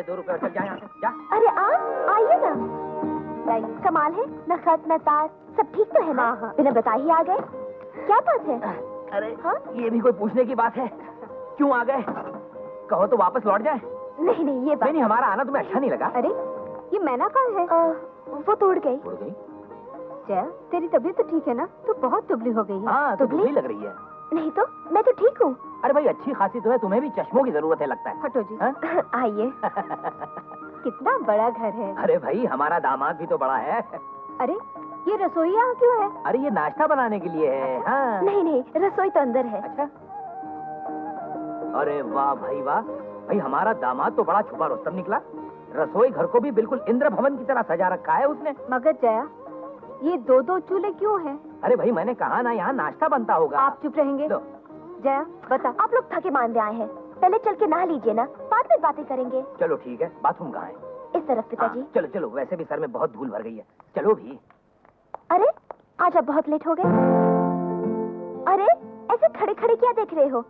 2 रुपए और चल जा यहाँ से, जा। अरे आइए ना। कमाल है, न खत न तार, सब ठीक तो है ना? हाँ। बिना बताए ही आ गए, क्या बात है? अरे हाँ? ये भी कोई पूछने की बात है? क्यों आ गए? कहो तो वापस लौट जाए। नहीं नहीं, ये बात नहीं, हमारा आना तुम्हें अच्छा नहीं लगा? अरे ये मैना कहाँ है? वो तो उड़ गई। उड़ गई? जया, तेरी तबीयत तो ठीक है ना? तू बहुत दुबली हो गई है। हाँ, दुबली लग रही है। नहीं तो मैं तो ठीक हूँ। अरे भाई, अच्छी खासी तो है, तुम्हें भी चश्मों की जरूरत है लगता है। हटो जी। आइए। कितना बड़ा घर है। अरे भाई, हमारा दामाद भी तो बड़ा है। अरे ये रसोई यहाँ क्यों है? अरे ये नाश्ता बनाने के लिए है। हाँ। नहीं नहीं, रसोई तो अंदर है। अच्छा। अरे वाह भाई वाह, भाई हमारा दामाद तो बड़ा छुपा रुस्तम निकला। रसोई घर को भी बिल्कुल इंद्र भवन की तरह सजा रखा है उसने। मगर जया, ये 2-2 चूल्हे क्यों हैं? अरे भाई, मैंने कहा ना, यहाँ नाश्ता बनता होगा। आप चुप रहेंगे? लो। जया बता। आप लोग थके मांदे आए हैं, पहले चल के नहा लीजिए ना, बाद में बातें करेंगे। चलो ठीक है, बाथरूम कहाँ है? इस तरफ पिताजी। चलो चलो, वैसे भी सर में बहुत धूल भर गई है, चलो भी। अरे आज आप बहुत लेट हो गए। अरे ऐसे खड़े खड़े क्या देख रहे हो?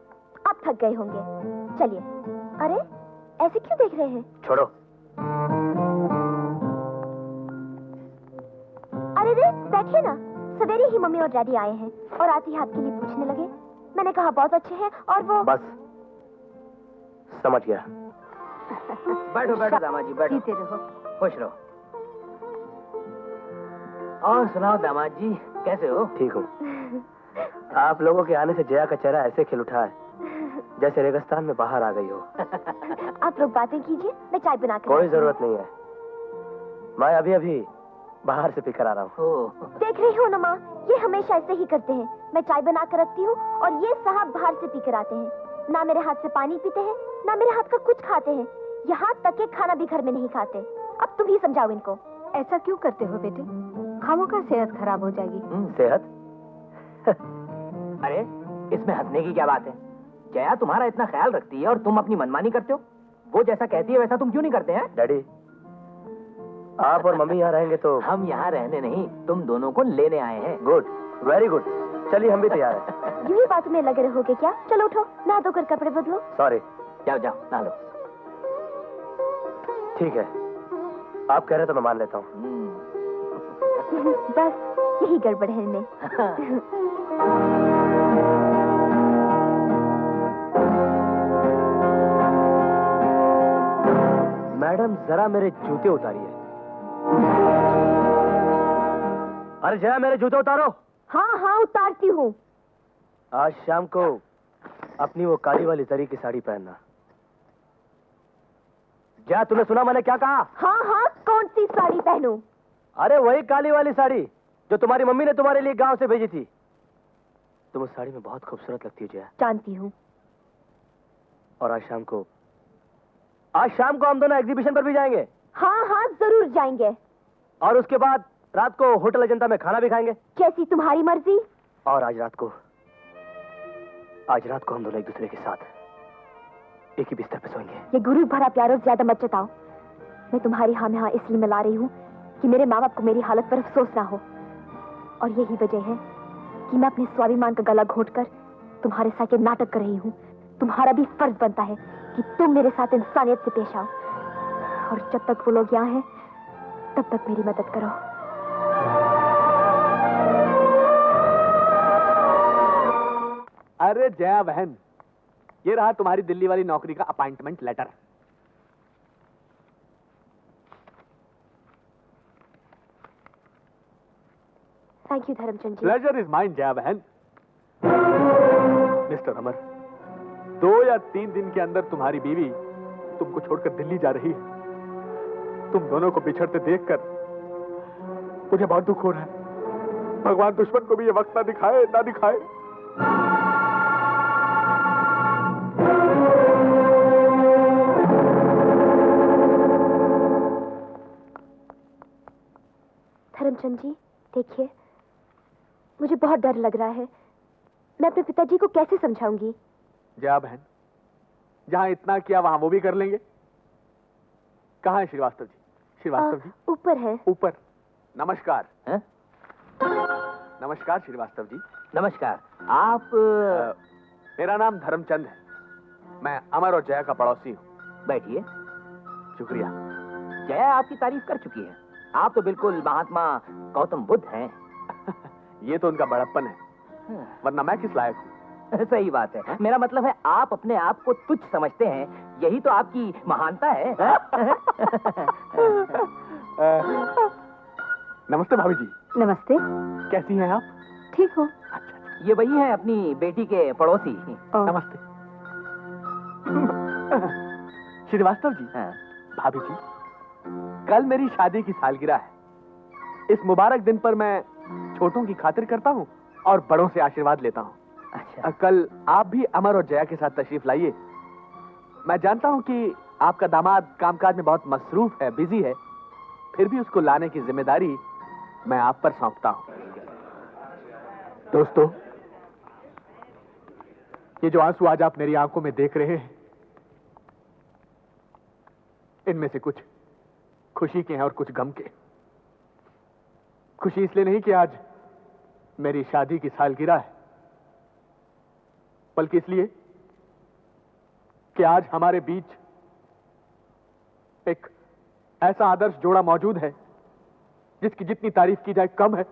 आप थक गए होंगे, चलिए। अरे ऐसे क्यों देख रहे हैं? छोड़ो। अरे रे, बैठिए ना। सवेरे ही मम्मी और डैडी आए हैं और आते ही आपके लिए पूछने लगे। मैंने कहा बहुत अच्छे हैं और वो। बस समझ गया। बैठो बैठो दामाद जी, बैठो। जीते रहो। खुश रहो। और सुनाओ दामाद जी, कैसे हो? ठीक हूँ। आप लोगों के आने से जया का चेहरा ऐसे खिल उठा है जैसे रेगिस्तान में बाहर आ गई हो। आप लोग बातें कीजिए, मैं चाय बना कर। कोई जरूरत नहीं है, मैं अभी अभी बाहर से पीकर आ रहा हूँ। देख रही हो ना माँ, ये हमेशा ऐसे ही करते हैं। मैं चाय बना कर रखती हूँ और ये साहब बाहर से पीकर आते हैं। ना मेरे हाथ से पानी पीते हैं, ना मेरे हाथ का कुछ खाते हैं। यहाँ तक के खाना भी घर में नहीं खाते। अब तुम ही समझाओ इनको। ऐसा क्यों करते हो बेटे? खामों सेहत खराब हो जाएगी। सेहत? अरे इसमें हंसने की क्या बात है? जया तुम्हारा इतना ख्याल रखती है और तुम अपनी मनमानी करते हो। वो जैसा कहती है वैसा तुम क्यों नहीं करते हैं? डैडी, आप और मम्मी यहाँ रहेंगे तो? हम यहाँ रहने नहीं, तुम दोनों को लेने आए हैं। Good, very good. चलिए हम भी तैयार हैं। यूं ही बात में लगे रहोगे क्या? चलो उठो, नहा धोकर कपड़े बदलो। सॉरी। जाओ जाओ, नहा लो। ठीक है, आप कह रहे तो मैं मान लेता हूँ। बस यही गड़बड़ है इनमें। मैडम जरा मेरे जूते उतारिए। अरे जया, मेरे जूते उतारो। हाँ हाँ उतारती हूँ। आज शाम को अपनी वो काली वाली जरी की साड़ी पहनना। जया, तूने सुना मैंने क्या कहा? हाँ हाँ, कौन सी साड़ी पहनूं? अरे वही काली वाली साड़ी जो तुम्हारी मम्मी ने तुम्हारे लिए गांव से भेजी थी। तुम उस साड़ी में बहुत खूबसूरत लगती हो जया। जानती हूँ। और आज शाम को हम दोनों एग्जीबिशन पर भी जाएंगे। हाँ हाँ जरूर जाएंगे। और उसके बाद रात को होटल अजंता में खाना भी खाएंगे। जैसी तुम्हारी मर्जी। और आज रात को हम दोनों एक दूसरे के साथ एक ही बिस्तर पर सोएंगे। ये गुरु भरा प्यारो ज्यादा मत जताओ। मैं तुम्हारी हाँ में हाँ इसलिए मिला रही हूँ कि मेरे माँ बाप को मेरी हालत पर अफसोस ना हो। और यही वजह है कि मैं अपने स्वाभिमान का गला घोटकर तुम्हारे साथ ये नाटक कर रही हूँ। तुम्हारा भी फर्ज बनता है कि तुम मेरे साथ इंसानियत से पेश आओ। और जब तक वो लोग यहाँ हैं, तब तक मेरी मदद करो। अरे जया बहन, ये रहा तुम्हारी दिल्ली वाली नौकरी का appointment letter. Thank you Dharamchand ji. Pleasure is mine Jaya बहन। मिस्टर अमर, 2 या 3 दिन के अंदर तुम्हारी बीवी तुमको छोड़कर दिल्ली जा रही है। तुम दोनों को बिछड़ते देखकर मुझे बहुत दुख हो रहा है। भगवान दुश्मन को भी ये वक्त ना दिखाए। धर्मचंद जी देखिए, मुझे बहुत डर लग रहा है। मैं अपने पिताजी को कैसे समझाऊंगी? जया बहन, जहां इतना किया वहां वो भी कर लेंगे। कहाँ है श्रीवास्तव जी? श्रीवास्तव जी ऊपर है। ऊपर। नमस्कार। है? नमस्कार श्रीवास्तव जी। नमस्कार। आप मेरा नाम धर्मचंद है। मैं अमर और जया का पड़ोसी हूँ। बैठिए। शुक्रिया। जया आपकी तारीफ कर चुकी है। आप तो बिल्कुल महात्मा गौतम बुद्ध हैं। ये तो उनका बड़प्पन है, वरना मैं किस लायक हूँ। सही बात है। मेरा मतलब है आप अपने आप को तुच्छ समझते हैं, यही तो आपकी महानता है। नमस्ते भाभी जी। नमस्ते। कैसी हैं आप? ठीक हो? ये वही है अपनी बेटी के पड़ोसी। नमस्ते। श्रीवास्तव जी। हाँ। भाभी जी, कल मेरी शादी की सालगिरह है। इस मुबारक दिन पर मैं छोटों की खातिर करता हूँ और बड़ों से आशीर्वाद लेता हूँ। अच्छा। कल आप भी अमर और जया के साथ तशरीफ लाइए। मैं जानता हूँ कि आपका दामाद कामकाज में बहुत मसरूफ है, बिजी है, फिर भी उसको लाने की जिम्मेदारी मैं आप पर सौंपता हूँ। दोस्तों, ये जो आंसू आज आप मेरी आंखों में देख रहे हैं, इनमें से कुछ खुशी के हैं और कुछ गम के। खुशी इसलिए नहीं कि आज मेरी शादी की सालगिरह है, बल्कि इसलिए कि आज हमारे बीच एक ऐसा आदर्श जोड़ा मौजूद है जिसकी जितनी तारीफ की जाए कम है।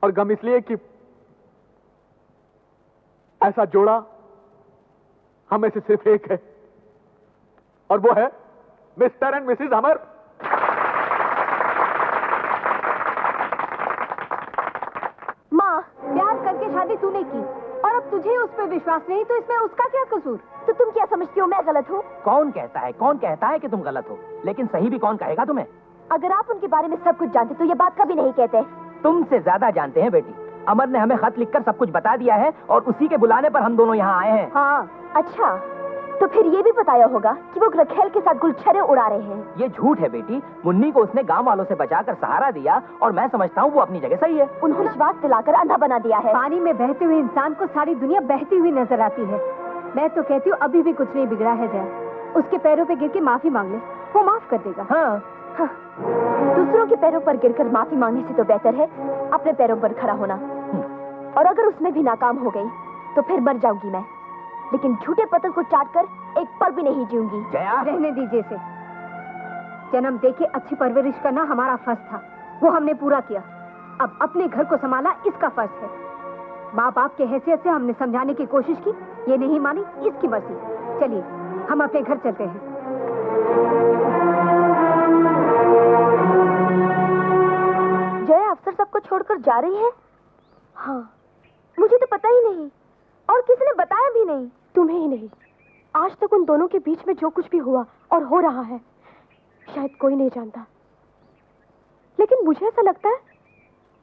और गम इसलिए कि ऐसा जोड़ा हमें से सिर्फ एक है, और वो है मिस्टर एंड मिसेस अमर। माँ, प्यार करके शादी तूने की और अब तुझे उस पर विश्वास नहीं, तो इसमें उसका क्या कसूर? तो तुम क्या समझती हो मैं गलत हूँ? कौन कहता है कि तुम गलत हो? लेकिन सही भी कौन कहेगा तुम्हें? अगर आप उनके बारे में सब कुछ जानते तो ये बात कभी नहीं कहते। तुमसे ज्यादा जानते हैं बेटी। अमर ने हमें खत लिखकर सब कुछ बता दिया है और उसी के बुलाने पर हम दोनों यहाँ आए हैं। हाँ, अच्छा, तो फिर ये भी बताया होगा कि वो रखेल के साथ गुलछरे उड़ा रहे हैं। ये झूठ है बेटी। मुन्नी को उसने गांव वालों से बचाकर सहारा दिया और मैं समझता हूँ वो अपनी जगह सही है। उन्होंने विश्वास दिलाकर अंधा बना दिया है। पानी में बहते हुए इंसान को सारी दुनिया बहती हुई नजर आती है। मैं तो कहती हूँ अभी भी कुछ नहीं बिगड़ा है जया। उसके पैरों पे गिर के माफी मांग ले, वो माफ कर देगा। हाँ। हाँ, दूसरों के पैरों पर गिरकर माफी मांगने से तो बेहतर है अपने पैरों पर खड़ा होना। और अगर उसमें भी नाकाम हो गई तो फिर मर जाऊंगी मैं, लेकिन झूठे पत्थर को चाटकर एक पल भी नहीं जीऊंगी। जया, रहने दीजिए इसे। जन्म देके अच्छी परवरिश करना हमारा फर्ज था, वो हमने पूरा किया। अब अपने घर को संभाला इसका फर्ज है। माँ बाप के हैसियत से हमने समझाने की कोशिश की, ये नहीं मानी, इसकी मर्जी। चलिए हम अपने घर चलते हैं। जया अफसर सबको छोड़कर जा रही है? हाँ, मुझे तो पता ही नहीं और किसी ने बताया भी नहीं। तुम्हें ही नहीं, आज तक उन दोनों के बीच में जो कुछ भी हुआ और हो रहा है शायद कोई नहीं जानता, लेकिन मुझे ऐसा लगता है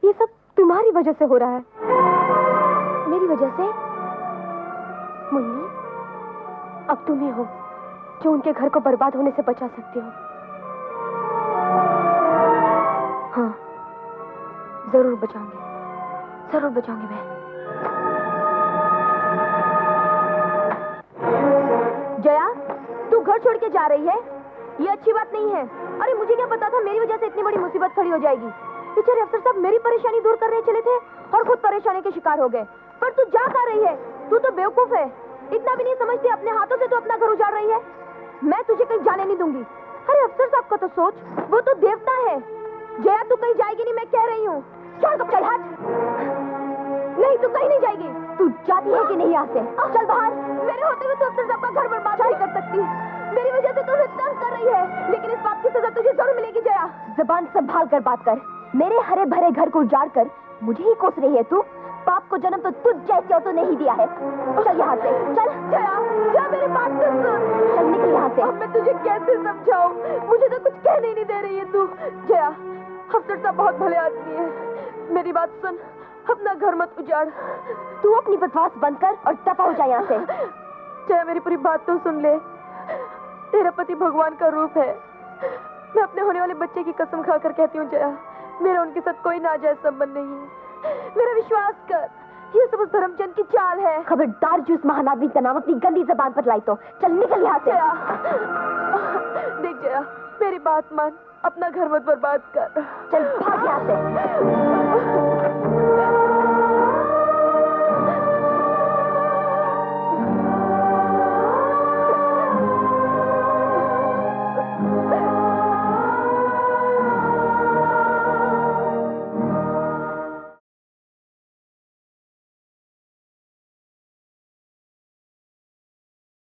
ये सब तुम्हारी वजह से हो रहा है। मेरी वजह से? मुन्नी, अब तुम ही हो जो उनके घर को बर्बाद होने से बचा सकती हो। हाँ, जरूर बचाऊंगी, जरूर बचाऊंगी मैं। जया, तू घर छोड़ के जा रही है? ये अच्छी बात नहीं है। अरे मुझे क्या पता था मेरी वजह से इतनी बड़ी मुसीबत खड़ी हो जाएगी। बेचारे अफसर साहब मेरी परेशानी दूर करने चले थे और खुद परेशानी के शिकार हो गए। पर तू जा कहाँ रही है? तू तो बेवकूफ है, इतना भी नहीं समझती, अपने हाथों से तो अपना घर उजाड़ रही है। मैं तुझे कहीं जाने नहीं दूंगी। अरे अफसर साहब का तो सोच, वो तो देवता है। जया तू कहीं जाएगी नहीं, मैं कह रही हूँ। छोड़ दो, चल हट। नहीं, तू कहीं नहीं जाएगी। तू जाती है कि नहीं यहाँ से? चल बाहर। मेरे होते हुए तो अफसर साहब का घर बर्बाद नहीं कर सकती। मेरी वजह से तू तंग कर रही है, लेकिन इस बात की सजा तुझे जरूर मिलेगी। जया, जुबान संभाल कर बात कर। मेरे हरे भरे घर को उजाड़ कर मुझे ही कोस रही है तू? पाप को जन्म तो तुझ जैसे तो नहीं दिया है। चल यहाँ से, चल। जया, जया मेरी बात तो सुन। चल निकल यहाँ से। अब मैं तुझे कैसे समझाऊं? मुझे तो कुछ कहने नहीं दे रही है तू। जया, अफसर साहब बहुत भले आदमी है, मेरी बात सुन, अपना घर मत उजाड़। तू अपनी बकवास बंद कर और दफा हो जा यहाँ से। जया मेरी पूरी बात तो सुन ले। तेरा पति भगवान का रूप है। मैं अपने होने वाले बच्चे की कसम खाकर कहती हूँ जया, मेरा उनके साथ कोई नाजायज संबंध नहीं है। मेरा विश्वास कर, ये सब उस धर्मचंद की चाल है। खबरदार जो इस महान आदमी का नाम अपनी गंदी जबान पर लाई तो चल निकल यहाँ से। देख जया, मेरी बात मान, अपना घर मत बर्बाद कर। चल भाग यहाँ से।